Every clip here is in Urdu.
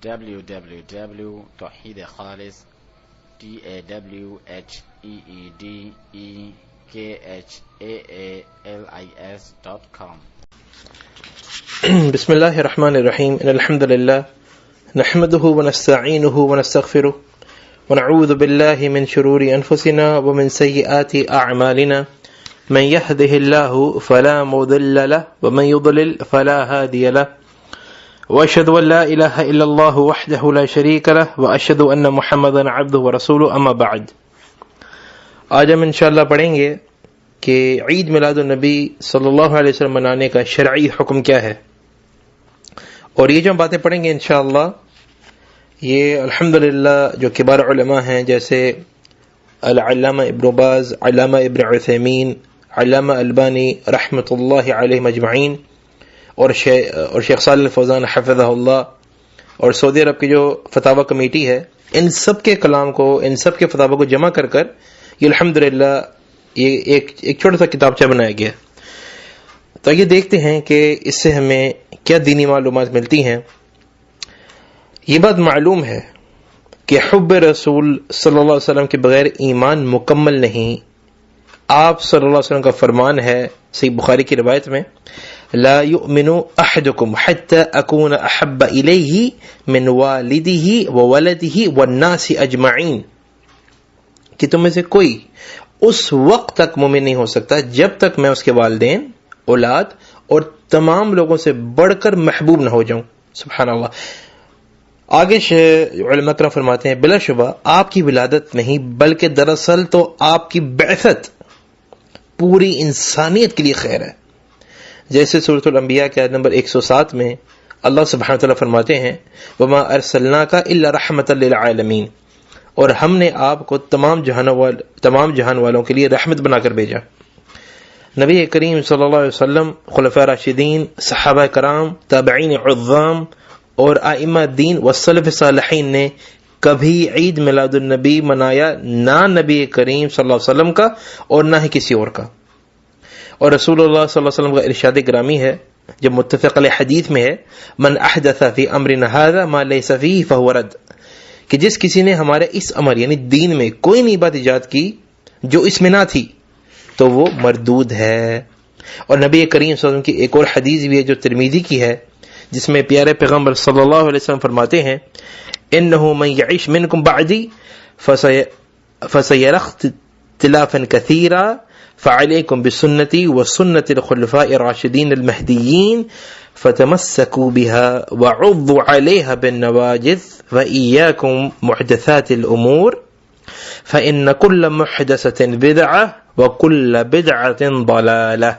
www.tawheedkhalis.com. بسم اللہ الرحمن الرحیم ان الحمد للہ نحمده ونستعینه ونستغفره ونعوذ باللہ من شرور انفسنا ومن سیئات اعمالنا من يهده الله فلا مضل له ومن يضلل فلا هادي له واشهد ان لا اله الا الله وحده لا شريك له واشهد ان محمدا عبده ورسوله اما بعد. آج ہم انشاءاللہ پڑھیں گے کہ عید میلاد النبی صلی اللہ علیہ وسلم منانے کا شرعی حکم کیا ہے. اور یہ جو ہم باتیں پڑھیں گے انشاءاللہ یہ الحمدللہ جو کبار علماء ہیں جیسے العلامہ ابن باز، علامہ ابن عثیمین، علامہ البانی رحمۃ اللہ علیہ مجمعین اور شیخ صالح الفوزان حفظہ اللہ اور سعودی عرب کی جو فتاوی کمیٹی ہے، ان سب کے کلام کو، ان سب کے فتاوی کو جمع کر یہ الحمدللہ یہ ایک چھوٹا سا کتابچہ بنایا گیا. تو یہ دیکھتے ہیں کہ اس سے ہمیں کیا دینی معلومات ملتی ہیں. یہ بات معلوم ہے کہ حب رسول صلی اللہ علیہ وسلم کے بغیر ایمان مکمل نہیں. آپ صلی اللہ علیہ وسلم کا فرمان ہے صحیح بخاری کی روایت میں، لا یؤمن احدکم حتی اکون احب الیہ من والدہ وولدہ والناس اجمعین، کہ تم میں سے کوئی اس وقت تک مومن نہیں ہو سکتا جب تک میں اس کے والدین، اولاد اور تمام لوگوں سے بڑھ کر محبوب نہ ہو جاؤں. سبحان اللہ. آگے علماء کرام فرماتے ہیں بلا شبہ آپ کی ولادت نہیں بلکہ دراصل تو آپ کی بعثت پوری انسانیت کے لیے خیر ہے. جیسے سورۃ الانبیاء کے آیت نمبر 107 میں اللہ سبحانہ وتعالی فرماتے ہیں وما ارسلناک الا رحمۃ للعالمین، اور ہم نے آپ کو تمام جہان والوں کے لیے رحمت بنا کر بھیجا. نبی کریم صلی اللہ علیہ وسلم، خلفاء راشدین، صحابہ کرام، تابعین عظام اور ائمہ دین والسلف صالحین نے کبھی عید میلاد النبی منایا نہ نبی کریم صلی اللہ علیہ وسلم کا اور نہ ہی کسی اور کا. اور رسول اللہ صلی اللہ علیہ وسلم کا ارشاد گرامی ہے جو متفق علیہ حدیث میں ہے، من احدث فی امرنا ھذا ما لیس فیہ فہو رد، کہ جس کسی نے ہمارے اس امر یعنی دین میں کوئی نئی بات ایجاد کی جو اس میں نہ تھی تو وہ مردود ہے. اور نبی کریم صلی اللہ علیہ وسلم کی ایک اور حدیث بھی ہے جو ترمذی کی ہے، جس میں پیارے پیغمبر صلی اللہ علیہ وسلم فرماتے ہیں انه من يعيش منكم بعدي فسيرى اختلافا كثيرا فعليكم بسنتي وسنة الخلفاء الراشدين المهديين فتمسكوا بها وعضوا عليها بالنواجذ وإياكم محدثات الأمور فإن كل محدثة بدعة وكل بدعة ضلالة،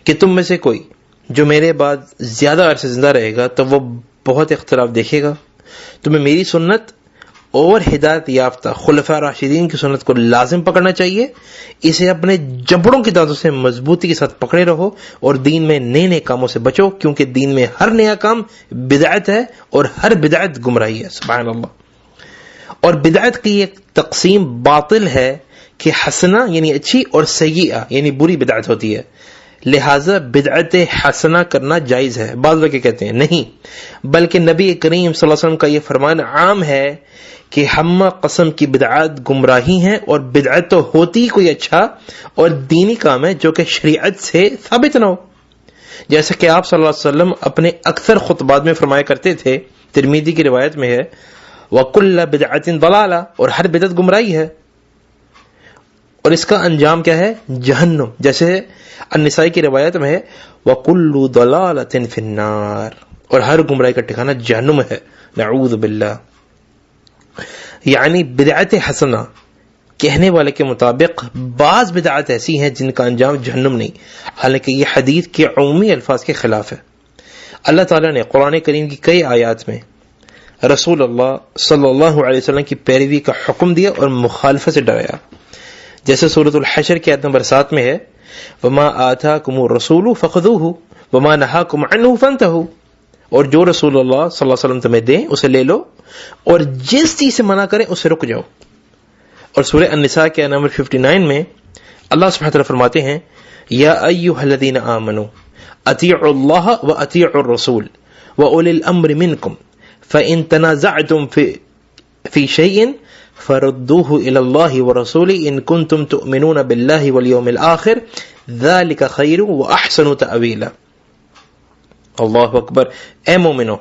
کہ تم میں سے کوئی جو میرے بعد زیادہ عرصے زندہ رہے گا تو وہ بہت اختلاف دیکھے گا. تمہیں میری سنت اور ہدایت یافتہ خلفاء راشدین کی سنت کو لازم پکڑنا چاہیے، اسے اپنے جبڑوں کی دانتوں سے مضبوطی کے ساتھ پکڑے رہو اور دین میں نئے نئے کاموں سے بچو، کیونکہ دین میں ہر نیا کام بدعت ہے اور ہر بدعت گمراہی ہے. سبحان اللہ. اور بدعت کی ایک تقسیم باطل ہے کہ حسنہ یعنی اچھی اور سیئہ یعنی بری بدعت ہوتی ہے، لہٰذا بدعت حسنہ کرنا جائز ہے. بعض لوگ کہتے ہیں نہیں، بلکہ نبی کریم صلی اللہ علیہ وسلم کا یہ فرمان عام ہے کہ ہم قسم کی بدعات گمراہی ہیں، اور بدعت تو ہوتی کوئی اچھا اور دینی کام ہے جو کہ شریعت سے ثابت نہ ہو. جیسے کہ آپ صلی اللہ علیہ وسلم اپنے اکثر خطبات میں فرمایا کرتے تھے، ترمذی کی روایت میں ہے وَكُلَّ بِدْعَةٍ ضَلَالَةٍ، اور ہر بدعت گمراہی ہے، اور اس کا انجام کیا ہے؟ جہنم. جیسے النسائی کی روایت میں ہے وَكُلُّ ضَلَالَةٍ فِي النَّارِ، اور ہر گمراہی کا ٹھکانہ جہنم ہے. نعوذ باللہ. یعنی بدعت حسنہ کہنے والے کے مطابق بعض بدعات ایسی ہیں جن کا انجام جہنم نہیں، حالانکہ یہ حدیث کے عمومی الفاظ کے خلاف ہے. اللہ تعالیٰ نے قرآن کریم کی کئی آیات میں رسول اللہ صلی اللہ علیہ وسلم کی پیروی کا حکم دیا اور مخالفت سے ڈرایا. جیسے سورۃ الحشر کی آیت نمبر 7 میں ہے وَمَا آتَاكُمُ الرَّسُولُ فَخُذُوهُ وَمَا نَهَاكُمْ عَنْهُ فَانْتَهُوا، اور جو رسول اللہ صلی اللہ علیہ وسلم تمہیں دیں اسے لے لو، اور جس چیز سے منع کریں اسے رک جاؤ. اور سورہ النساء کے نمبر 59 میں اللہ سبحانہ وتعالی فرماتے ہیں یا ایھا الذین آمنوا اطیعوا اللہ واطیعوا الرسول واولی الامر منکم فإن تنازعتم في شيء فردوه إلى الله ورسوله إن كنتم تؤمنون بالله واليوم الآخر ذلك خير وأحسن تأويلا. اللہ اکبر. اے مومنو،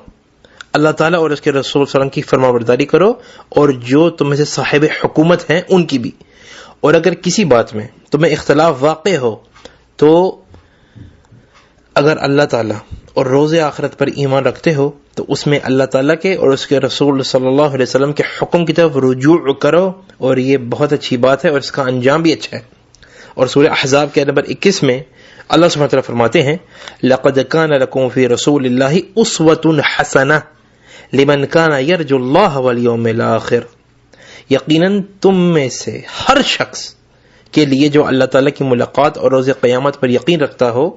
اللہ تعالیٰ اور اس کے رسول صلی اللہ علیہ وسلم کی فرما برداری کرو، اور جو تم میں سے صاحب حکومت ہیں ان کی بھی. اور اگر کسی بات میں تمہیں اختلاف واقع ہو تو اگر اللہ تعالیٰ اور روز آخرت پر ایمان رکھتے ہو تو اس میں اللہ تعالیٰ کے اور اس کے رسول صلی اللہ علیہ وسلم کے حکم کی طرف رجوع کرو، اور یہ بہت اچھی بات ہے اور اس کا انجام بھی اچھا ہے. اور سورہ احزاب کے نمبر 21 میں اللہ سبحانہ وتعالیٰ فرماتے ہیں لَقَدْ كَانَ لَكُمْ فِي رَسُولِ اللَّهِ أُسْوَةٌ حَسَنَةٌ لِمَنْ كَانَ يَرْجُو اللَّهَ وَالْيَوْمَ الْآخِرَ. یقیناً تم میں سے ہر شخص کے لیے جو اللہ تعالیٰ کی ملاقات اور روز قیامت پر یقین رکھتا ہو،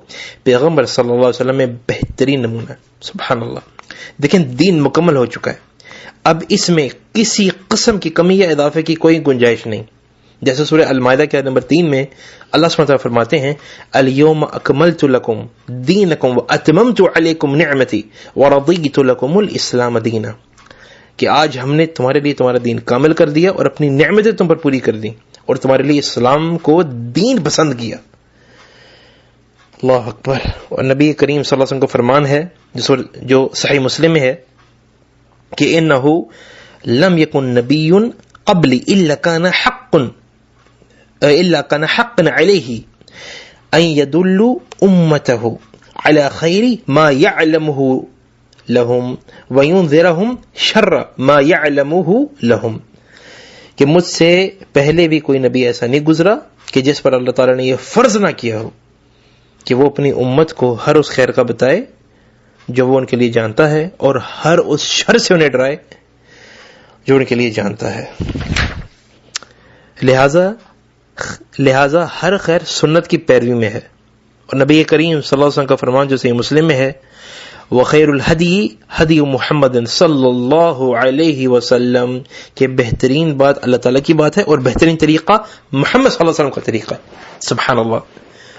پیغمبر صلی اللہ علیہ وسلم میں بہترین نمونہ. سبحان اللہ. دیکھیں دین مکمل ہو چکا ہے، اب اس میں کسی قسم کی کمی یا اضافے کی کوئی گنجائش نہیں. جیسے سورہ المائدہ کے نمبر 3 میں اللہ سبحانہ وتعالیٰ فرماتے ہیں الیوم اکملت لکم دینکم واتممت علیکم نعمتی ورضیت لکم الاسلام دینا، کہ آج ہم نے تمہارے لیے تمہارا دین کامل کر دیا اور اپنی نعمتیں تم پر پوری کر دی اور تمہارے لیے اسلام کو دین پسند کیا. اللہ اکبر. اور نبی کریم صلی اللہ علیہ وسلم کا فرمان ہے جو صحیح مسلم میں ہے کہ انہ لم یکن نبی قبلی الا کان حقا علیہ ان یدل امتہ علی خیر ما یعلمہ لہم وینذرہم شر ما یعلمہ لہم، کہ مجھ سے پہلے بھی کوئی نبی ایسا نہیں گزرا کہ جس پر اللہ تعالیٰ نے یہ فرض نہ کیا ہو کہ وہ اپنی امت کو ہر اس خیر کا بتائے جو وہ ان کے لیے جانتا ہے، اور ہر اس شر سے انہیں ڈرائے جو ان کے لیے جانتا ہے. لہذا ہر خیر سنت کی پیروی میں ہے. اور نبی کریم صلی اللہ علیہ وسلم کا فرمان جو صحیح مسلم میں ہے وخیر الہدی ہدی محمد صلی اللہ علیہ وسلم، کہ بہترین بات اللہ تعالیٰ کی بات ہے اور بہترین طریقہ محمد صلی اللہ علیہ وسلم کا طریقہ ہے. سبحان اللہ.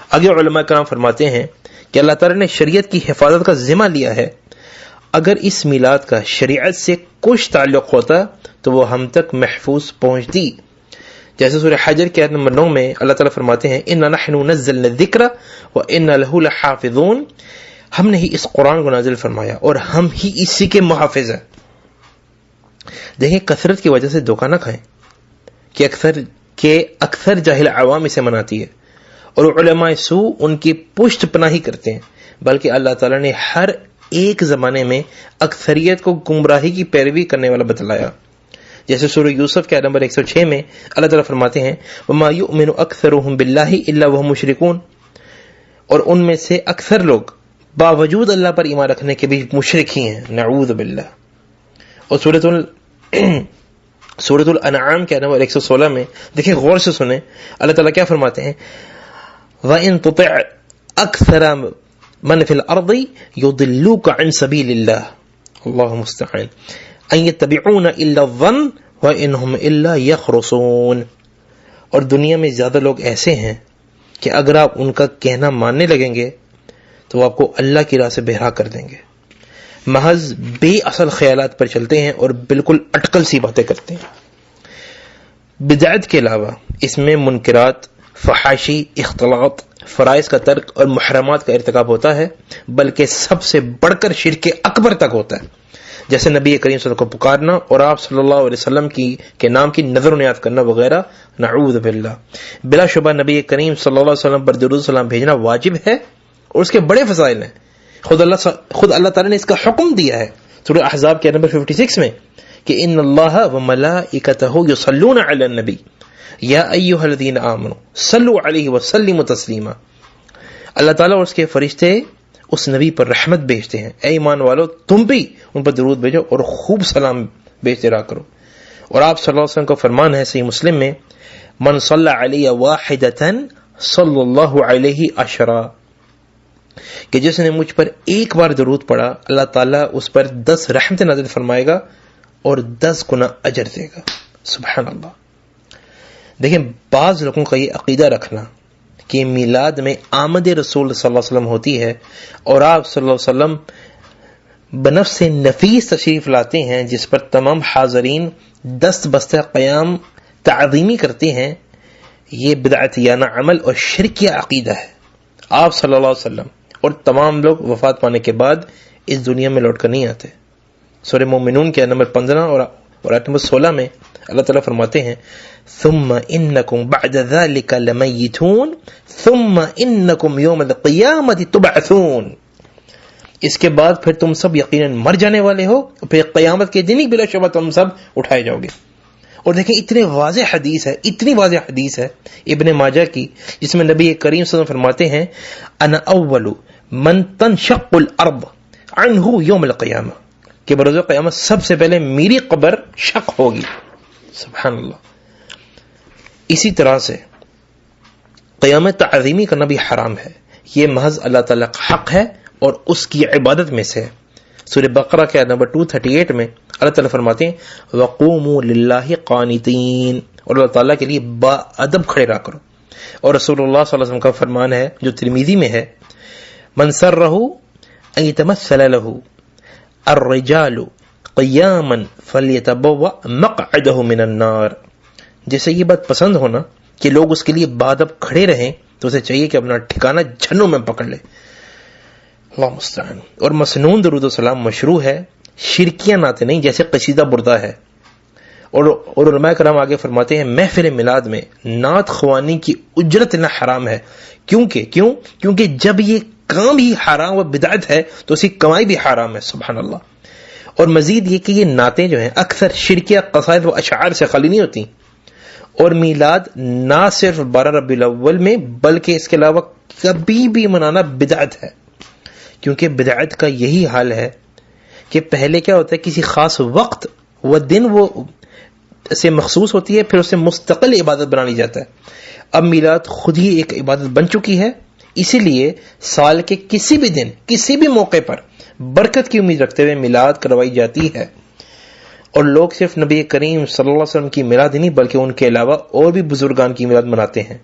آگے علماء کرام فرماتے ہیں کہ اللہ تعالیٰ نے شریعت کی حفاظت کا ذمہ لیا ہے. اگر اس میلاد کا شریعت سے کچھ تعلق ہوتا تو وہ ہم تک محفوظ پہنچتی. جیسے سورہ حجر کے آیت نمبر 9 میں اللہ تعالیٰ فرماتے ہیں اِنَّا نَحْنُ نَزَّلْنَا الذِّكْرَ وَإِنَّا لَهُ لَحَافِظُونَ، ہم نے ہی اس قرآن کو نازل فرمایا اور ہم ہی اسی کے محافظ ہیں. دیکھیں کثرت کی وجہ سے دھوکہ نہ کھائیں کہ اکثر جاہل عوام اسے مناتی ہے اور علماء سو ان کی پشت پناہی کرتے ہیں، بلکہ اللہ تعالیٰ نے ہر ایک زمانے میں اکثریت کو گمراہی کی پیروی کرنے والا بتلایا. جیسے سورہ یوسف کے نمبر 106 میں اللہ تعالیٰ فرماتے ہیں وَمَا يُؤْمِنُ أَكْثَرُهُمْ بِاللَّهِ إِلَّا وَهُمْ مُشْرِكُونَ، اور ان میں سے اکثر لوگ باوجود اللہ پر ایمان رکھنے کے بھی مشرک ہی ہیں، نعوذ باللہ. اور سورۃ الانعام کے نمبر 116 میں دیکھیں غور سے سنیں اللہ تعالیٰ کیا فرماتے ہیں وَإِن تُطِعْ أَكْثَرَ مَنْ فِي الْأَرْضِ يُضِلُّوكَ عَنْ سَبِيلِ اللَّهِ اللَّهُ مُسْتَعَانٌ أَن يَتَّبِعُونَ إِلَّا الظَّنَّ وَإِنْهُمْ إِلَّا يَخْرُصُونَ. اور دنیا میں زیادہ لوگ ایسے ہیں کہ اگر آپ ان کا کہنا ماننے لگیں گے تو وہ آپ کو اللہ کی راہ سے بہرا کر دیں گے، محض بے اصل خیالات پر چلتے ہیں اور بالکل اٹکل سی باتیں کرتے ہیں. بدعت کے علاوہ اس میں منکرات، فحاشی، اختلاط، فرائض کا ترک اور محرمات کا ارتکاب ہوتا ہے، بلکہ سب سے بڑھ کر شرک اکبر تک ہوتا ہے، جیسے نبی کریم صلی اللہ علیہ وسلم کو پکارنا اور آپ صلی اللہ علیہ وسلم کے نام کی نظر و نیاد کرنا وغیرہ، نعوذ باللہ. بلا شبہ نبی کریم صلی اللہ علیہ وسلم پر درود السلام بھیجنا واجب ہے اور اس کے بڑے فضائل ہیں. خود اللہ تعالیٰ نے اس کا حکم دیا ہے سورہ احزاب کے نمبر 56 میں کہ ان اللہ وملائکتہ یصلون علی النبی یا ایھا الذین آمنوا صلوا علیہ وسلموا تسلیما. اللہ تعالیٰ اور اس کے فرشتے اس نبی پر رحمت بھیجتے ہیں. اے ایمان والو تم بھی ان پر درود بھیجو اور خوب سلام بھیجتے رہا کرو. اور آپ صلی اللہ علیہ وسلم کا فرمان ہے صحیح مسلم میں من صلی علی واحدۃ صلی اللہ علیہ عشرا، کہ جس نے مجھ پر ایک بار درود پڑھا اللہ تعالیٰ اس پر 10 رحمت نازل فرمائے گا اور 10 گنا اجر دے گا. سبحان اللہ. دیکھیں بعض لوگوں کا یہ عقیدہ رکھنا کہ میلاد میں آمد رسول صلی اللہ علیہ وسلم ہوتی ہے اور آپ صلی اللہ علیہ وسلم بنفس نفیس تشریف لاتے ہیں جس پر تمام حاضرین دست بستہ قیام تعظیمی کرتے ہیں، یہ بدعتیانہ عمل اور شرکیہ عقیدہ ہے۔ آپ صلی اللہ علیہ وسلم اور تمام لوگ وفات پانے کے بعد اس دنیا میں لوٹ کر نہیں آتے۔ سورہ مومنون کے نمبر 15 اور آیت نمبر 16 میں اللہ تعالیٰ فرماتے ہیں ثم انکم بعد ذلک لمیتون ثم انکم یوم القیامت تبعثون، اس کے بعد پھر تم سب یقیناً مر جانے والے ہو، پھر قیامت کے دن ہی بلا شبہ تم سب اٹھائے جاؤ گے۔ اور دیکھیں اتنی واضح حدیث ہے، اتنی واضح حدیث ہے ابن ماجہ کی، جس میں نبی کریم صلی اللہ علیہ وسلم فرماتے ہیں انا اول من تنشق الارض عنہ یوم القیامہ، کہ بروز قیامت سب سے پہلے میری قبر شق ہوگی۔ سبحان اللہ۔ اسی طرح سے قیامت تعظیمی کرنا بھی حرام ہے، یہ محض اللہ تعالیٰ کا حق ہے اور اس کی عبادت میں سے ہے۔ سورہ بقرہ کے نمبر 238 میں اللہ تعالیٰ فرماتے ہیں وَقُومُوا لِلَّهِ قَانِتِينَ، اور اللہ تعالیٰ کے لیے با ادب کھڑے رہا کرو۔ اور رسول اللہ صلی اللہ علیہ وسلم کا فرمان ہے جو ترمذی میں ہے من سرہ ان یتمثل له الرجال قیاما فلیتبوأ مقعدہ من النار، جیسے یہ بات پسند ہونا کہ لوگ اس کے لیے با ادب کھڑے رہیں تو اسے چاہیے کہ اپنا ٹھکانہ جہنم میں پکڑ لے۔ اللہ مستعان۔ اور مسنون درود و سلام مشروع ہے، شرکیہ نعتیں نہیں، جیسے قصیدہ بردہ ہے۔ اور علماء کرام آگے فرماتے ہیں محفل میلاد میں نعت خوانی کی اجرت لینا حرام ہے، کیونکہ جب یہ کام ہی حرام و بدعت ہے تو اس کی کمائی بھی حرام ہے۔ سبحان اللہ۔ اور مزید یہ کہ یہ نعتیں جو ہیں اکثر شرکیہ قصائد و اشعار سے خالی نہیں ہوتی، اور میلاد نہ صرف 12 ربیع الاول میں بلکہ اس کے علاوہ کبھی بھی منانا بدعت ہے، کیونکہ بدعت کا یہی حال ہے کہ پہلے کیا ہوتا ہے کسی خاص وقت و دن وہ سے مخصوص ہوتی ہے، پھر اسے مستقل عبادت بنا لی جاتا ہے۔ اب میلاد خود ہی ایک عبادت بن چکی ہے، اسی لیے سال کے کسی بھی دن کسی بھی موقع پر برکت کی امید رکھتے ہوئے میلاد کروائی جاتی ہے، اور لوگ صرف نبی کریم صلی اللہ علیہ وسلم کی میلاد ہی نہیں بلکہ ان کے علاوہ اور بھی بزرگان کی میلاد مناتے ہیں۔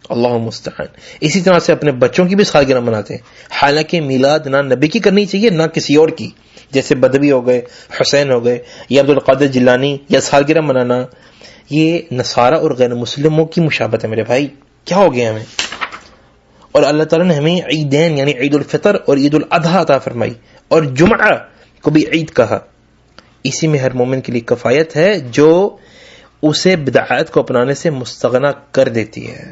اللہ مستعان۔ اسی طرح سے اپنے بچوں کی بھی سالگرہ مناتے ہیں، حالانکہ میلاد نہ نبی کی کرنی چاہیے نہ کسی اور کی، جیسے بدوی ہو گئے، حسین ہو گئے، یا عبد القادر جیلانی، یا سالگرہ منانا یہ نصارہ اور غیر مسلموں کی مشابہت ہے۔ میرے بھائی کیا ہو گیا ہمیں؟ اور اللہ تعالیٰ نے ہمیں عیدین یعنی عید الفطر اور عید الاضحیٰ عطا فرمائی، اور جمعہ کو بھی عید کہا۔ اسی میں ہر مومن کے لیے کفایت ہے جو اسے بدعات کو اپنانے سے مستغنا کر دیتی ہے۔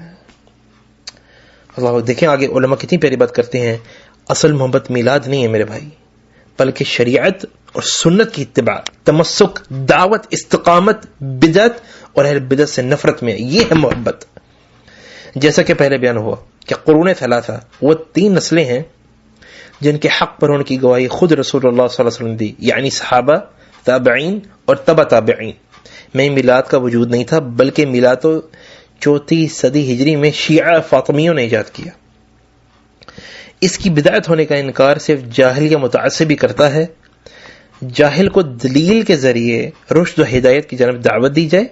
اللہ دیکھیں آگے علماء کتنی پیاری بات کرتے ہیں، اصل محبت میلاد نہیں ہے میرے بھائی، بلکہ شریعت اور سنت کی اتباع، تمسک، دعوت، استقامت، بدعت اور اہل بدعت سے نفرت میں، یہ ہے محبت۔ جیسا کہ پہلے بیان ہوا کہ قرون ثلاثہ وہ 3 نسلیں ہیں جن کے حق پر ہونے کی گواہی خود رسول اللہ صلی اللہ علیہ وسلم دی، یعنی صحابہ، تابعین اور تبع تابعین میں میلاد کا وجود نہیں تھا، بلکہ میلاد تو 4 صدی ہجری میں شیعہ فاطمیوں نے ایجاد کیا۔ اس کی بدعت ہونے کا انکار صرف جاہل یا متعصب ہی کرتا ہے۔ جاہل کو دلیل کے ذریعے رشد و ہدایت کی جانب دعوت دی جائے،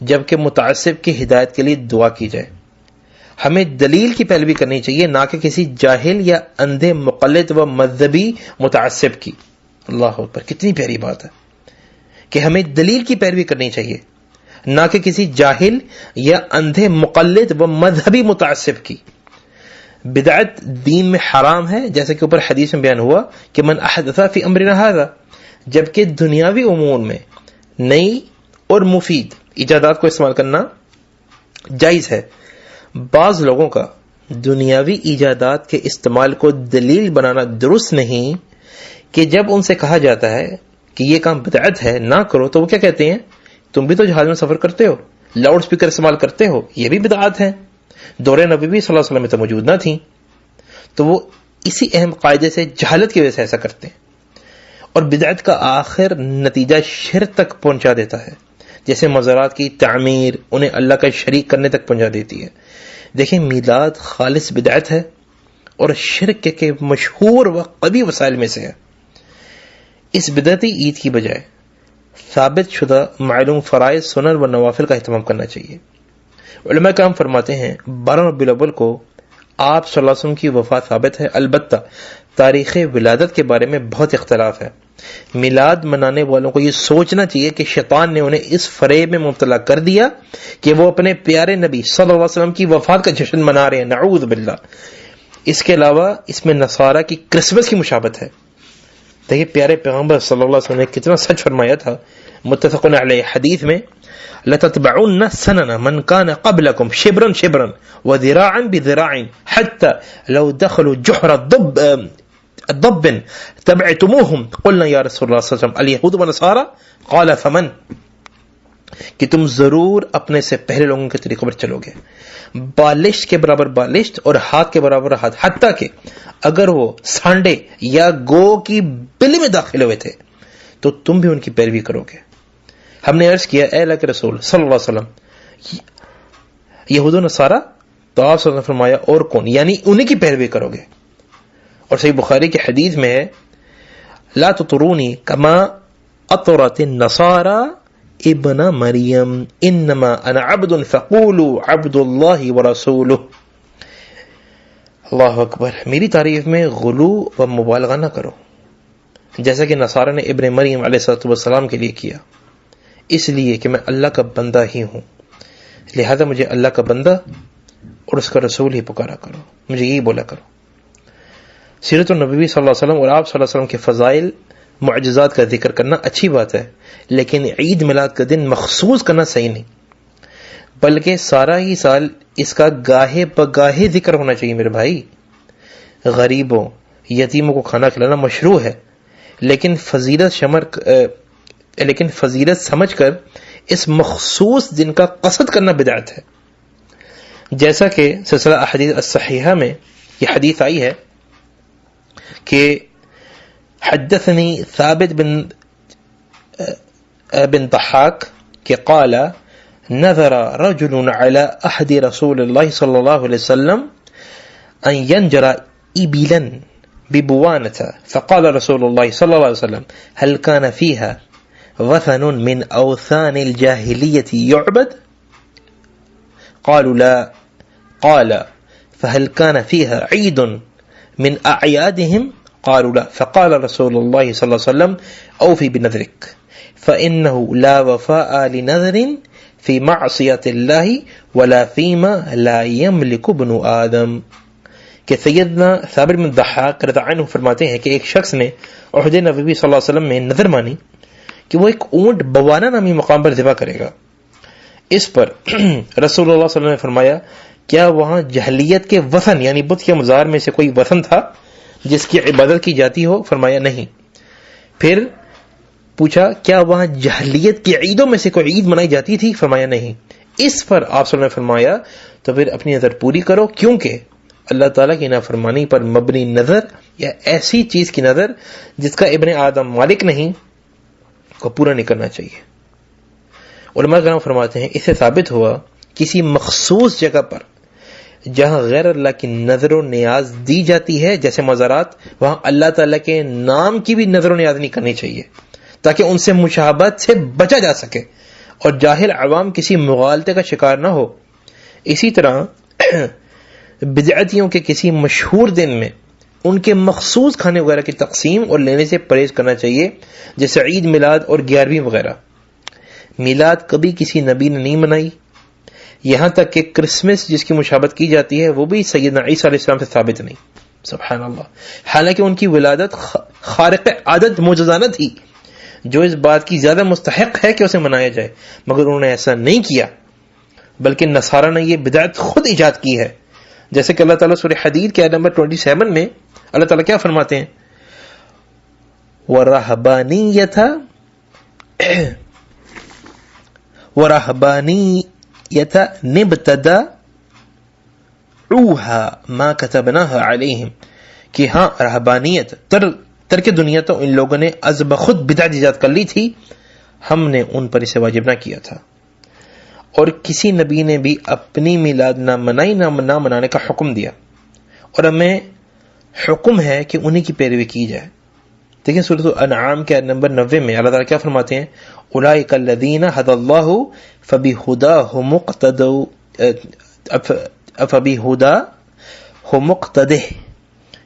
جبکہ متعصب کی ہدایت کے لیے دعا کی جائے۔ ہمیں دلیل کی پیروی کرنی چاہیے، نہ کہ کسی جاہل یا اندھے مقلد و مذہبی متعصب کی۔ اللہ اکبر، کتنی پیاری بات ہے کہ ہمیں دلیل کی پیروی کرنی چاہیے، نہ کہ کسی جاہل یا اندھے مقلد و مذہبی متعصب کی۔ بدعت دین میں حرام ہے، جیسے کہ اوپر حدیث میں بیان ہوا کہ من احدث فی امرنا ھذا، جبکہ دنیاوی امور میں نئی اور مفید ایجادات کو استعمال کرنا جائز ہے۔ بعض لوگوں کا دنیاوی ایجادات کے استعمال کو دلیل بنانا درست نہیں کہ جب ان سے کہا جاتا ہے کہ یہ کام بدعت ہے نہ کرو، تو وہ کیا کہتے ہیں، تم بھی تو جہاز میں سفر کرتے ہو، لاؤڈ سپیکر استعمال کرتے ہو، یہ بھی بدعت ہے، دور نبوی صلی اللہ علیہ وسلم میں تو موجود نہ تھی۔ تو وہ اسی اہم قاعدے سے جہالت کی وجہ سے ایسا کرتے ہیں، اور بدعت کا آخر نتیجہ شرک تک پہنچا دیتا ہے، جیسے مزارات کی تعمیر انہیں اللہ کا شریک کرنے تک پہنچا دیتی ہے۔ دیکھیں میلاد خالص بدعت ہے اور شرک کے مشہور و قوی وسائل میں سے ہے۔ اس بدعتی عید کی بجائے ثابت شدہ معلوم فرائض، سنن و نوافل کا اہتمام کرنا چاہیے۔ علماء کرام فرماتے ہیں 12 ربیع الاول کو آپ صلی اللہ علیہ وسلم کی وفات ثابت ہے، البتہ تاریخ ولادت کے بارے میں بہت اختلاف ہے. میلاد منانے والوں کو یہ سوچنا چاہیے کہ شیطان نے انہیں اس فریب میں مبتلا کر دیا کہ وہ اپنے پیارے نبی صلی اللہ علیہ وسلم کی وفات کا جشن منا رہے ہیں. نعوذ باللہ. اس کے علاوہ اس میں نصارہ کی کرسمس کی مشابہت ہے. دیکھیے پیارے پیغمبر صلی اللہ علیہ وسلم نے کتنا سچ فرمایا تھا متفق علیہ حدیث میں، لَتَتْبَعُنَّ سَنَنَ مَنْ كَانَ قَبْلَكُمْ شِبْرًا شِبْرًا وَذِرَاعًا بِذِرَاعٍ حَتَّى لَوْ دَخَلُوا جُحْرَ ضب تبعتموہم قلنا یا رسول اللہ صلی اللہ علیہ وسلم الیہود ونصارى قال فمن، کہ تم ضرور اپنے سے پہلے لوگوں کے طریقوں پر چلو گے، بالشت کے برابر بالشت اور ہاتھ کے برابر ہاتھ، حتیٰ کہ اگر وہ سانڈے یا گو کی بلی میں داخل ہوئے تھے تو تم بھی ان کی پیروی کرو گے. ہم نے عرض کیا اے اللہ کے رسول صلی اللہ علیہ وسلم یہود و نصارہ؟ تو آپ صلی اللہ علیہ وسلم نے فرمایا اور کون، یعنی انہی کی پیروی کرو گے. اور صحیح بخاری کی حدیث میں ہے لا تطرونی کما اطرت النصارى ابن مریم انما انا عبد فقولوا عبد اللہ ورسولہ. اللہ اکبر. میری تعریف میں غلو و مبالغہ نہ کرو جیسا کہ نصارہ نے ابن مریم علیہ السلام کے لیے کیا، اس لیے کہ میں اللہ کا بندہ ہی ہوں، لہذا مجھے اللہ کا بندہ اور اس کا رسول ہی پکارا کرو، مجھے یہی بولا کرو. سیرت النبوی صلی اللہ علیہ وسلم اور آپ صلی اللہ علیہ وسلم کے فضائل معجزات کا ذکر کرنا اچھی بات ہے، لیکن عید میلاد کا دن مخصوص کرنا صحیح نہیں، بلکہ سارا ہی سال اس کا گاہے بگاہے ذکر ہونا چاہیے. میرے بھائی، غریبوں یتیموں کو کھانا کھلانا مشروع ہے، لیکن فضیلت سمجھ کر اس مخصوص دن کا قصد کرنا بدعت ہے. جیسا کہ سلسلہ احادیث الصحیحہ میں یہ حدیث آئی ہے کہ حدثنی ثابت بن ضحاک کہ قال نذر رجل على احد رسول اللہ صلی اللہ علیہ وسلم ان ينجر ابلا ببوانة فقال رسول الله صلى الله عليه وسلم هل كان فيها وثن من اوثان الجاهلية يعبد؟ قالوا لا. قال فهل كان فيها عيد من اعيادهم؟ قالوا لا. فقال رسول الله صلى الله عليه وسلم اوفي بنذرك فانه لا وفاء لنذر في معصية الله ولا فيما لا يملك ابن آدم. کہ سیدنا ثابت بن ضحاک رضی اللہ عنہ فرماتے ہیں کہ ایک شخص نے عہد نبوی صلی اللہ علیہ وسلم میں نظر مانی کہ وہ ایک اونٹ بوانا نامی مقام پر ذبح کرے گا. اس پر رسول اللہ صلی اللہ علیہ وسلم نے فرمایا کیا وہاں جہلیت کے وثن یعنی بت کے مزار میں سے کوئی وثن تھا جس کی عبادت کی جاتی ہو؟ فرمایا نہیں. پھر پوچھا کیا وہاں جہلیت کی عیدوں میں سے کوئی عید منائی جاتی تھی؟ فرمایا نہیں. اس پر آپ صلی اللہ علیہ وسلم نے فرمایا تو پھر اپنی نظر پوری کرو، کیونکہ اللہ تعالیٰ کی نافرمانی پر مبنی نظر یا ایسی چیز کی نظر جس کا ابن آدم مالک نہیں کو پورا نہیں کرنا چاہیے. علماء کرام فرماتے ہیں اس سے ثابت ہوا کسی مخصوص جگہ پر جہاں غیر اللہ کی نظر و نیاز دی جاتی ہے جیسے مزارات، وہاں اللہ تعالیٰ کے نام کی بھی نظر و نیاز نہیں کرنی چاہیے تاکہ ان سے مشابہت سے بچا جا سکے اور جاہل عوام کسی مغالطے کا شکار نہ ہو. اسی طرح بدعتیوں کے کسی مشہور دن میں ان کے مخصوص کھانے وغیرہ کی تقسیم اور لینے سے پرہیز کرنا چاہیے جیسے عید میلاد اور 11ویں وغیرہ. میلاد کبھی کسی نبی نے نہیں منائی، یہاں تک کہ کرسمس جس کی مشابہت کی جاتی ہے وہ بھی سیدنا عیسیٰ علیہ السلام سے ثابت نہیں. سبحان اللہ. حالانکہ ان کی ولادت خارق عادت معجزانہ تھی جو اس بات کی زیادہ مستحق ہے کہ اسے منایا جائے، مگر انہوں نے ایسا نہیں کیا بلکہ نصارہ نے یہ بدعت خود ایجاد کی ہے. جیسے کہ اللہ تعالیٰ سورہ حدید کے آیت نمبر 27 میں اللہ تعالیٰ کیا فرماتے ہیں وَرَهْبَانِيَّةَ نِبْتَدَعُوهَا مَا كَتَبْنَاهَا عَلَيْهِمْ کہ ہاں رہبانیت ترک دنیا تو ان لوگوں نے از بخود بدعت ایجاد کر لی تھی، ہم نے ان پر اسے واجب نہ کیا تھا. اور کسی نبی نے بھی اپنی میلاد نہ منائی نہ منانے کا حکم دیا، اور ہمیں حکم ہے کہ انہی کی پیروی کی جائے. دیکھیں سورۃ الانعام کے آیت نمبر 90 میں اللہ تعالیٰ کیا فرماتے ہیں اولئک الذین ھدی اللہ فبہداہ مقتدوا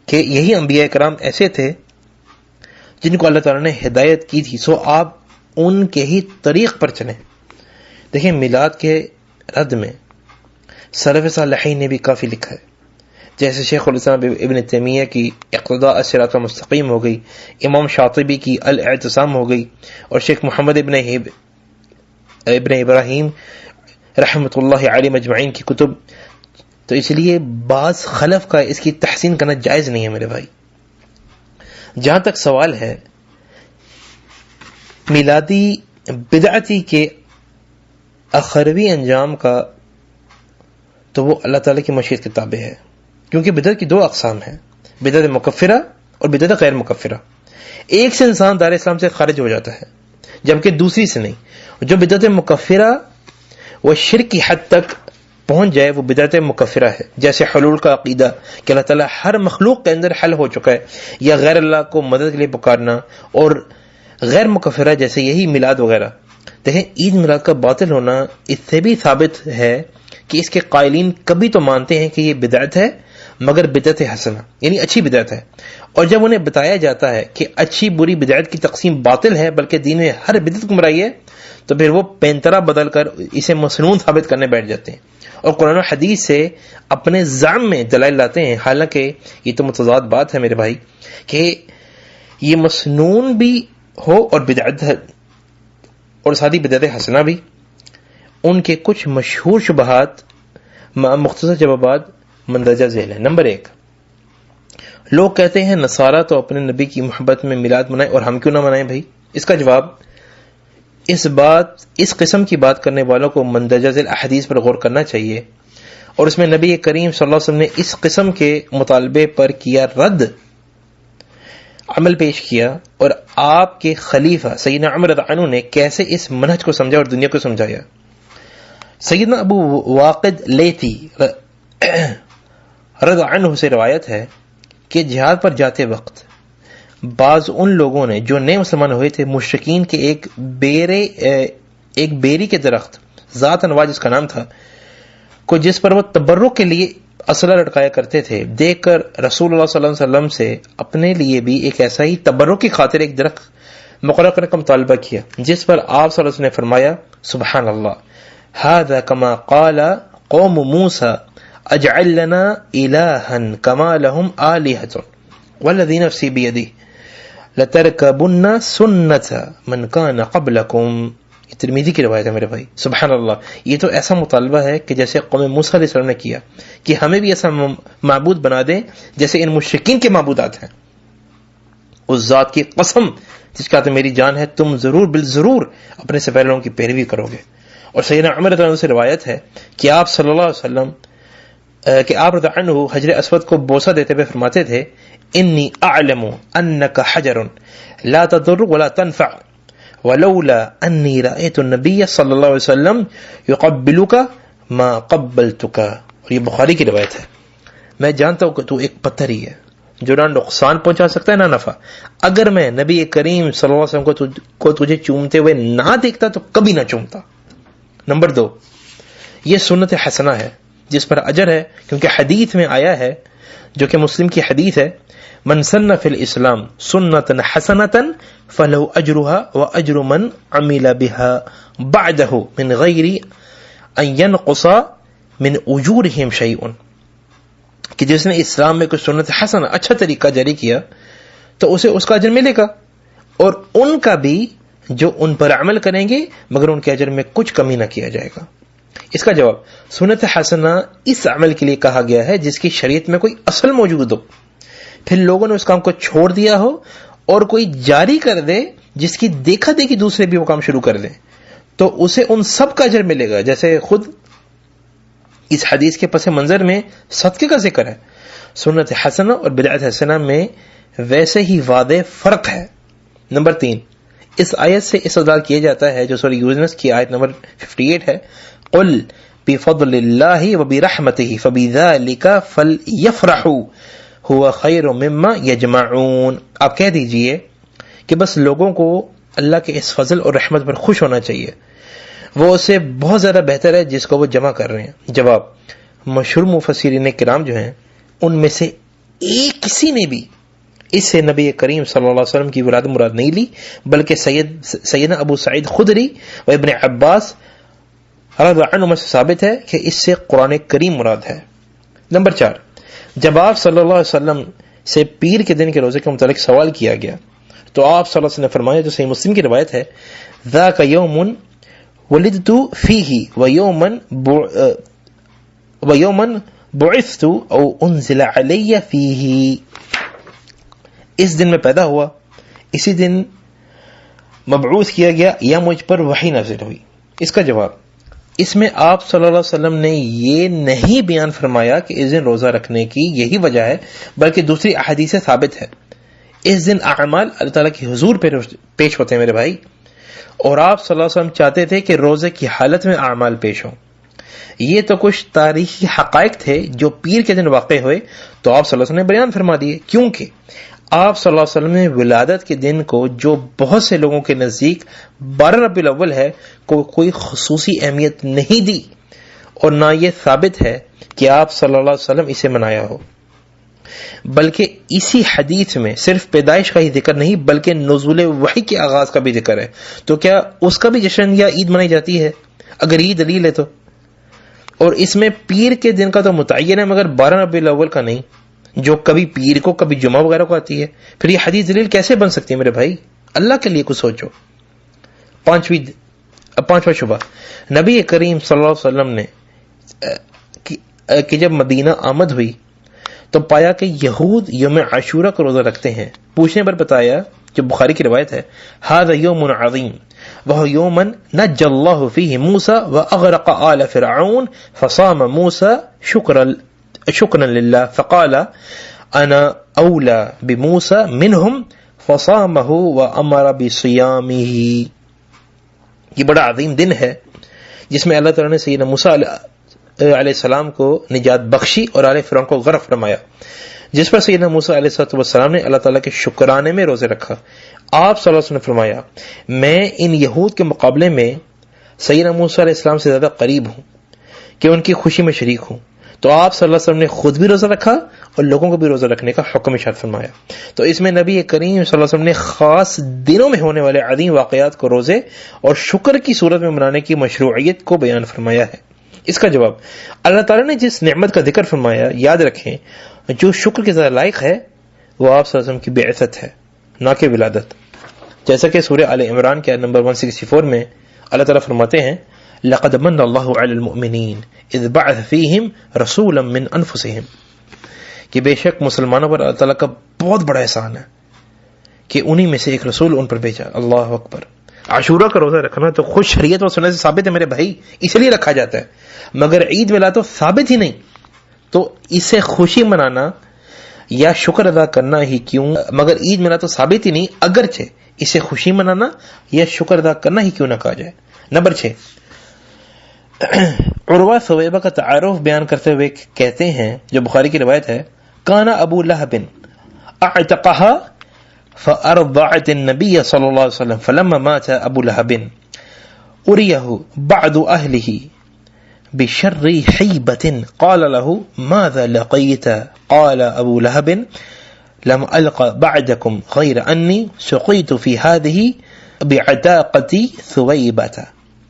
کہ یہی انبیاء کرام ایسے تھے جن کو اللہ تعالیٰ نے ہدایت کی تھی، سو آپ ان کے ہی طریق پر چلیں. دیکھیں میلاد کے رد میں سلف صالحین نے بھی کافی لکھا ہے، جیسے شیخ الاسلام ابن تیمیہ کی اقتداء الصراط المستقیم ہو گئی، امام شاطبی کی الاعتصام ہو گئی، اور شیخ محمد ابن ابراہیم رحمۃ اللہ علیہ مجمعین کی کتب. تو اس لیے بعض خلف کا اس کی تحسین کرنا جائز نہیں ہے میرے بھائی. جہاں تک سوال ہے میلادی بدعتی کے اخروی انجام کا، تو وہ اللہ تعالیٰ کی مشیت کے تابع ہے، کیونکہ بدعت کی دو اقسام ہیں، بدعت مکفرہ اور بدعت غیر مکفرہ. ایک سے انسان دار اسلام سے خارج ہو جاتا ہے، جبکہ دوسری سے نہیں. جو بدعت مکفرہ وہ شرک کی حد تک پہنچ جائے وہ بدعت مکفرہ ہے، جیسے حلول کا عقیدہ کہ اللہ تعالیٰ ہر مخلوق کے اندر حل ہو چکا ہے، یا غیر اللہ کو مدد کے لیے پکارنا، اور غیر مکفرہ جیسے یہی میلاد وغیرہ. دیکھیں عید میلاد کا باطل ہونا اس سے بھی ثابت ہے کہ اس کے قائلین کبھی تو مانتے ہیں کہ یہ بدعت ہے، مگر بدعت حسنہ یعنی اچھی بدعت ہے. اور جب انہیں بتایا جاتا ہے کہ اچھی بری بدعت کی تقسیم باطل ہے بلکہ دین میں ہر بدعت گمراہی ہے، تو پھر وہ پینترا بدل کر اسے مسنون ثابت کرنے بیٹھ جاتے ہیں اور قرآن و حدیث سے اپنے زعم میں دلائل لاتے ہیں. حالانکہ یہ تو متضاد بات ہے میرے بھائی کہ یہ مسنون بھی ہو اور بدعت ہے اور ساتھی بدعت حسنہ بھی. ان کے کچھ مشہور شبہات مختصر جوابات مندرجہ ذیل ہیں. نمبر 1، لوگ کہتے ہیں نصارہ تو اپنے نبی کی محبت میں میلاد منائیں اور ہم کیوں نہ منائیں بھائی. اس کا جواب، اس قسم کی بات کرنے والوں کو مندرجہ ذیل احادیث پر غور کرنا چاہیے، اور اس میں نبی کریم صلی اللہ علیہ وسلم نے اس قسم کے مطالبے پر کیا رد عمل پیش کیا، اور آپ کے خلیفہ سیدنا عمر رضی اللہ عنہ نے کیسے اس منہج کو سمجھا اور دنیا کو سمجھایا. سیدنا ابو واقد لیثی رضی اللہ عنہ سے روایت ہے کہ جہاد پر جاتے وقت بعض ان لوگوں نے جو نئے مسلمان ہوئے تھے مشرکین کے ایک بیری کے درخت ذات انواع جس کا نام تھا کو جس پر وہ تبرک کے لیے اسلحہ لٹکایا کرتے تھے دیکھ کر رسول اللہ صلی اللہ علیہ وسلم سے اپنے لیے بھی ایک ایسا ہی تبرک کی خاطر ایک درخت مقرر کرنے کا مطالبہ کیا، جس پر آپ صلی اللہ علیہ وسلم نے فرمایا سبحان اللہ ھذا کما قال قوم موسیٰ اجعل لنا الہا کما لہم آلہۃ والذی نفسی بیدہ لترکبن سنت من کان قبلکم. یہ ترمذی کی روایت ہے میرے بھائی. سبحان اللہ، یہ تو ایسا مطالبہ ہے کہ جیسے قوم موسیٰ علیہ السلام نے کیا کہ ہمیں بھی ایسا معبود بنا دیں جیسے ان مشرکین کے معبودات ہیں. اس ذات کی قسم جس کا تو میری جان ہے تم ضرور بالضرور اپنے سے پہلے لوگوں کی پیروی کرو گے. اور سیدنا عمر رضی اللہ عنہ سے روایت ہے کہ آپ صلی اللہ علیہ وسلم کہ آپ رضی اللہ عنہ حجر اسود کو بوسہ دیتے ہوئے فرماتے تھے انی اعلم انک حجر لا تضر ولا تنفع ولولا انی رأیت النبی صلی اللہ علیہ وسلم یقبلک ما قبلتک. اور یہ بخاری کی روایت ہے. میں جانتا ہوں کہ تو ایک پتھر ہی ہے جو نہ نقصان پہنچا سکتا ہے نہ نفع. اگر میں نبی کریم صلی اللہ علیہ وسلم کو تجھے چومتے ہوئے نہ دیکھتا تو کبھی نہ چومتا. نمبر 2، یہ سنت حسنہ ہے جس پر اجر ہے، کیونکہ حدیث میں آیا ہے جو کہ مسلم کی حدیث ہے من سن فی الاسلام سنتا حسنتا فلو اجرها واجر من عمل بها بعده من غیر ان ينقص من اجورهم شیء. کہ جس نے اسلام میں کوئی سنت حسنہ اچھا طریقہ جاری کیا تو اسے اس کا اجر ملے گا، اور ان کا بھی جو ان پر عمل کریں گے مگر ان کے اجر میں کچھ کمی نہ کیا جائے گا. اس کا جواب، سنت حسنہ اس عمل کے لیے کہا گیا ہے جس کی شریعت میں کوئی اصل موجود ہو، پھر لوگوں نے اس کام کو چھوڑ دیا ہو اور کوئی جاری کر دے جس کی دیکھا دیکھی دوسرے بھی وہ کام شروع کر دیں، تو اسے ان سب کا اجر ملے گا. جیسے خود اس حدیث کے پس منظر میں صدقے کا ذکر ہے. سنت حسنہ اور بدعت حسنہ میں ویسے ہی واضح فرق ہے. نمبر 3، اس آیت سے استدلال کیا جاتا ہے جو سورہ یونس کی آیت نمبر 58 ہے، قل بفضل اللہ وبرحمتہ فبذلک فلیفرحوا هو خیر مما یجمعون. آپ کہہ دیجئے کہ بس لوگوں کو اللہ کے اس فضل اور رحمت پر خوش ہونا چاہیے، وہ اسے بہت زیادہ بہتر ہے جس کو وہ جمع کر رہے ہیں. جواب، مشہور مفسرین کرام جو ہیں ان میں سے ایک کسی نے بھی اس سے نبی کریم صلی اللہ علیہ وسلم کی ولادت مراد نہیں لی، بلکہ سیدنا ابو سعید خدری و ابن عباس رضی اللہ عنہما سے ثابت ہے کہ اس سے قرآن کریم مراد ہے۔ نمبر 4، جب آپ صلی اللہ علیہ وسلم سے پیر کے دن کے روزے کے متعلق سوال کیا گیا تو آپ صلی اللہ علیہ وسلم نے فرمایا، جو صحیح مسلم کی روایت ہے، ذاک یوم ولدت فیہ ویوما بعثت او انزل علی فیہ، اس دن میں پیدا ہوا، اسی دن مبعوث کیا گیا یا مجھ پر وحی نازل ہوئی۔ اس کا جواب، اس میں آپ صلی اللہ علیہ وسلم نے یہ نہیں بیان فرمایا کہ اس دن روزہ رکھنے کی یہی وجہ ہے، بلکہ دوسری احادیث سے ثابت ہے۔ اس دن اعمال اللہ تعالیٰ کی حضور پیش ہوتے ہیں میرے بھائی، اور آپ صلی اللہ علیہ وسلم چاہتے تھے کہ روزے کی حالت میں اعمال پیش ہوں۔ یہ تو کچھ تاریخی حقائق تھے جو پیر کے دن واقع ہوئے تو آپ صلی اللہ علیہ وسلم نے بیان فرما دیے، کیونکہ آپ صلی اللہ علیہ وسلم نے ولادت کے دن کو، جو بہت سے لوگوں کے نزدیک 12 ربیع الاول ہے، کو کوئی خصوصی اہمیت نہیں دی، اور نہ یہ ثابت ہے کہ آپ صلی اللہ علیہ وسلم اسے منایا ہو، بلکہ اسی حدیث میں صرف پیدائش کا ہی ذکر نہیں بلکہ نزول وحی کے آغاز کا بھی ذکر ہے۔ تو کیا اس کا بھی جشن یا عید منائی جاتی ہے اگر یہ دلیل ہے تو؟ اور اس میں پیر کے دن کا تو متعین ہے مگر 12 ربیع الاول کا نہیں، جو کبھی پیر کو کبھی جمعہ وغیرہ کو آتی ہے، پھر یہ حدیث دلیل کیسے بن سکتی ہے میرے بھائی؟ اللہ کے لیے کچھ سوچو۔ پانچواں شبہ، نبی کریم صلی اللہ علیہ وسلم نے کہ جب مدینہ آمد ہوئی تو پایا کہ یہود یوم عاشورہ کو روزہ رکھتے ہیں، پوچھنے پر بتایا، جو بخاری کی روایت ہے، ھذا یوم عظیم وهو يوم نجى الله فيه موسى واغرق آل فرعون فصام موسى شكرا لله فقال انا اولى بموسى منهم فصامه وامر بصيامه۔ یہ بڑا عظیم دن ہے جس میں اللہ تعالیٰ نے سیدنا موسیٰ علیہ السلام کو نجات بخشی اور آل فرعون کو غرق فرمایا، جس پر سیدنا موسیٰ علیہ السلام نے اللہ تعالیٰ کے شکرانے میں روزے رکھا۔ آپ صلی اللہ علیہ وسلم نے فرمایا، میں ان یہود کے مقابلے میں سیدنا موسیٰ علیہ السلام سے زیادہ قریب ہوں کہ ان کی خوشی میں شریک ہوں۔ تو آپ صلی اللہ علیہ وسلم نے خود بھی روزہ رکھا اور لوگوں کو بھی روزہ رکھنے کا حکم ارشاد فرمایا۔ تو اس میں نبی کریم صلی اللہ علیہ وسلم نے خاص دنوں میں ہونے والے عظیم واقعات کو روزے اور شکر کی صورت میں منانے کی مشروعیت کو بیان فرمایا ہے۔ اس کا جواب، اللہ تعالیٰ نے جس نعمت کا ذکر فرمایا، یاد رکھیں جو شکر کے زیادہ لائق ہے وہ آپ صلی اللہ علیہ وسلم کی بعثت ہے، نہ کہ ولادت۔ جیسا کہ سورہ آل عمران کے نمبر 164 میں اللہ تعالیٰ فرماتے ہیں، لقد من اللہ علی المؤمنین اذ بعث فیہم رسولا من انفسہم، کہ بے شک مسلمانوں پر اللہ تعالیٰ کا بہت بڑا احسان ہے کہ انہی میں سے ایک رسول ان پر بھیجا۔ اللہ اکبر۔ عاشورہ کا روزہ رکھنا تو خود شریعت و سنت سے ثابت ہے میرے بھائی، اس لیے رکھا جاتا ہے، مگر عید میلاد تو ثابت ہی نہیں، تو اسے خوشی منانا یا شکر ادا کرنا ہی کیوں، مگر عید میلاد تو ثابت ہی نہیں، اگرچہ اسے خوشی منانا یا شکر ادا کرنا ہی کیوں نہ کہا جائے۔ نمبر 6، عروہ ثویبہ کا تعارف بیان کرتے ہوئے کہتے ہیں، جو بخاری کی روایت ہے، کان ابو لہب اعتقها فارضعت النبی صلی اللہ علیہ وسلم فلما مات ابو لہب اریہ بعض اہلہ بشر حیبة قال له ماذا لقيت قال ابو لہب لم الق بعدكم غير اني سقيت في هذه بعتاقتي ثويبة۔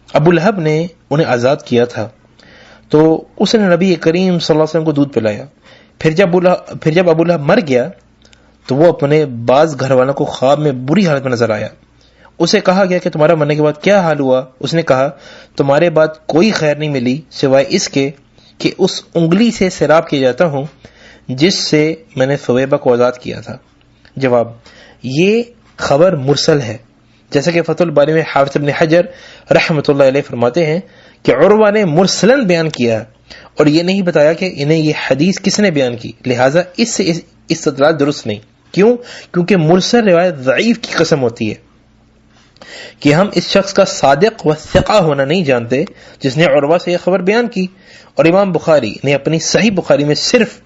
ابو لہب نے انہیں آزاد کیا تھا تو اس نے نبی کریم صلی اللہ علیہ وسلم کو دودھ پلایا، پھر جب ابو لہب مر گیا تو وہ اپنے بعض گھر والوں کو خواب میں بری حالت میں نظر آیا۔ اسے کہا گیا کہ تمہارا مرنے کے بعد کیا حال ہوا؟ اس نے کہا تمہارے بعد کوئی خیر نہیں ملی سوائے اس کے کہ اس انگلی سے سیراب کیا جاتا ہوں جس سے میں نے ثویبہ کو آزاد کیا تھا۔ جواب، یہ خبر مرسل ہے، جیسا کہ فتح الباری میں حافظ ابن حجر رحمۃ اللہ علیہ فرماتے ہیں کہ عروہ نے مرسلن بیان کیا اور یہ نہیں بتایا کہ انہیں یہ حدیث کس نے بیان کی، لہٰذا اس سے استدلال درست نہیں۔ کیوں؟ کیونکہ مرسل روایت ضعیف کی قسم ہوتی ہے کہ ہم اس شخص کا صادق و ثقہ ہونا نہیں جانتے جس نے عروہ سے یہ خبر بیان کی، اور امام بخاری نے اپنی صحیح بخاری میں صرف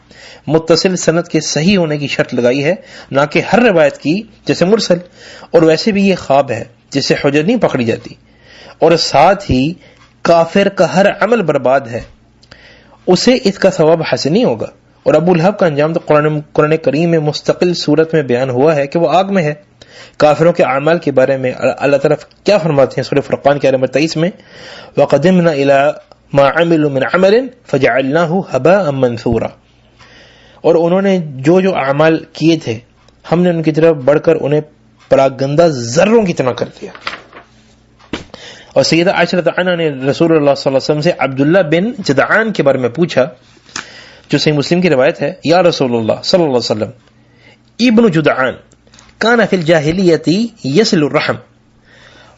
متصل سند کے صحیح ہونے کی شرط لگائی ہے، نہ کہ ہر روایت کی جیسے مرسل، اور ویسے بھی یہ خواب ہے جس سے حجت نہیں پکڑی جاتی، اور ساتھ ہی کافر کا ہر عمل برباد ہے، اسے اس کا ثواب حاصل نہیں ہوگا، اور ابو لہب کا انجام تو قرآن کریم میں مستقل صورت میں بیان ہوا ہے کہ وہ آگ میں ہے. کافروں کے اعمال کے بارے میں اللہ تعالیٰ کیا فرماتے ہیں سورہ فرقان کے آیت نمبر 23 میں وَقَدِمْنَا إِلَىٰ مَا عَمِلُوا مِنْ عَمَلٍ فَجَعَلْنَاهُ هَبَاءً مَنْثُورًا. اور انہوں نے جو اعمال کیے تھے ہم نے ان کی طرف بڑھ کر انہیں پراگندہ ذروں کی طرح کر دیا. اور سیدہ عائشہ رضی اللہ عنہا نے رسول اللہ صلی اللہ علیہ وسلم سے عبداللہ بن جدعان کے بارے میں پوچھا جو صحیح مسلم کی روایت ہے یا رسول اللہ صلی اللہ علیہ وسلم ابن جدعان کان فی الجاہلیت یصل الرحم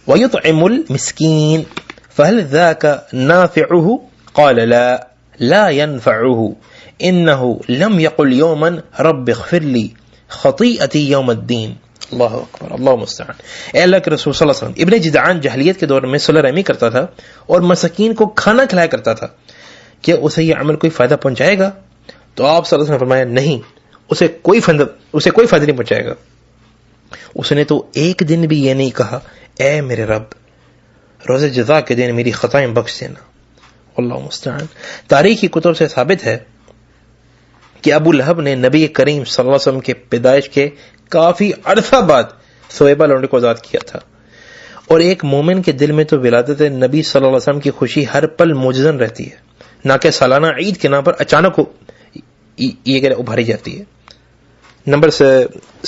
ویطعم المسکین فهل ذاک نافعه قال لا ينفعه انه لم يقل يوما رب اغفر لي خطیئتی یوم الدین. اللہ اکبر اللہ مستعان. اے اللہ کے رسول صلی اللہ علیہ وسلم ابن جدعان جاہلیت کے دور میں صلہ رحمی کرتا تھا اور مساکین کو کھانا کھلایا کرتا تھا. کیا اسے یہ عمل کوئی فائدہ پہنچائے گا؟ تو آپ صلی اللہ علیہ وسلم نے فرمایا نہیں، اسے کوئی فائدہ نہیں پہنچائے گا. اس نے تو ایک دن بھی یہ نہیں کہا اے میرے رب روز جزا کے دن میری خطائیں بخش دینا. اللہ مستعان. تاریخی کتب سے ثابت ہے کہ ابو لہب نے نبی کریم صلی اللہ علیہ وسلم کے پیدائش کے کافی عرصہ بعد سویبہ لونڈے کو آزاد کیا تھا. اور ایک مومن کے دل میں تو ولادت نبی صلی اللہ علیہ وسلم کی خوشی ہر پل موجزن رہتی ہے، نہ کہ سالانہ عید کے نام پر اچانک یہ ابھاری جاتی ہے. نمبر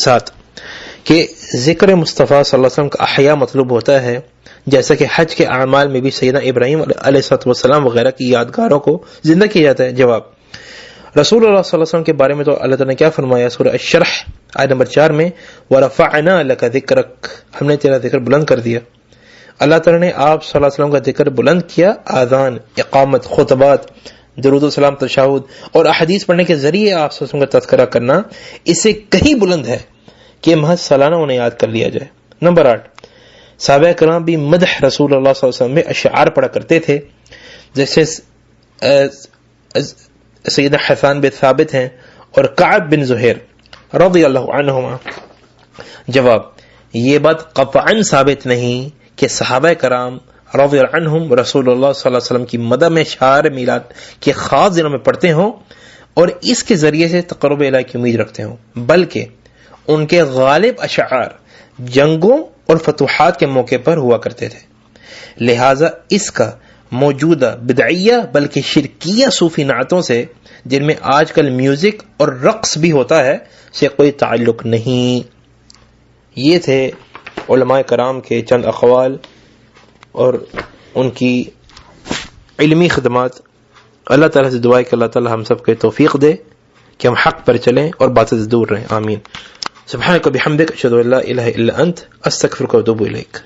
7 کہ ذکر مصطفیٰ صلی اللہ علیہ وسلم کا احیاء مطلوب ہوتا ہے، جیسا کہ حج کے اعمال میں بھی سیدنا ابراہیم علیہ السلام وغیرہ کی یادگاروں کو زندہ کیا جاتا ہے. جواب رسول اللہ صلی اللہ علیہ وسلم کے بارے میں تو اللہ تعالیٰ نے کیا فرمایا سورہ الشرح آیت نمبر 4 میں وَرَفَعْنَا لَكَ ذِكْرَكَ ہم نے تیرا ذکر بلند کر دیا. اللہ تعالیٰ نے آپ صلی اللہ علیہ وسلم کا ذکر بلند کیا. آذان، اقامت، خطبات، درود و سلام، تشہد اور احادیث پڑھنے کے ذریعے آپ صلی اللہ علیہ وسلم کا تذکرہ کرنا اس سے کہیں بلند ہے کہ محض سالانہ انہیں یاد کر لیا جائے. نمبر 8 صحابہ کرام بھی مدح رسول اللہ صلی اللہ علیہ وسلم میں اشعار پڑھا کرتے تھے، جیسے سیدنا حسان بن ثابت ہیں اور کعب بن زہیر رضی اللہ عنہما. جواب یہ بات قطعاً ثابت نہیں کہ صحابہ کرام رضی اللہ عنہم رسول اللہ صلی اللہ علیہ وسلم کی مدح میں شعر میلاد کے خاص دنوں میں پڑھتے ہوں اور اس کے ذریعے سے تقرب الہی کی امید رکھتے ہوں، بلکہ ان کے غالب اشعار جنگوں اور فتوحات کے موقع پر ہوا کرتے تھے. لہٰذا اس کا موجودہ بدعیہ بلکہ شرکیہ صوفی نعتوں سے جن میں آج کل میوزک اور رقص بھی ہوتا ہے سے کوئی تعلق نہیں. یہ تھے علماء کرام کے چند اقوال اور ان کی علمی خدمات. اللہ تعالیٰ سے دعا ہے کہ اللہ تعالیٰ ہم سب کے توفیق دے کہ ہم حق پر چلیں اور باطل سے دور رہیں. آمین. سبحانک بحمدک اشہد ان لا الہ الا انت استغفرک و اتوب الیک.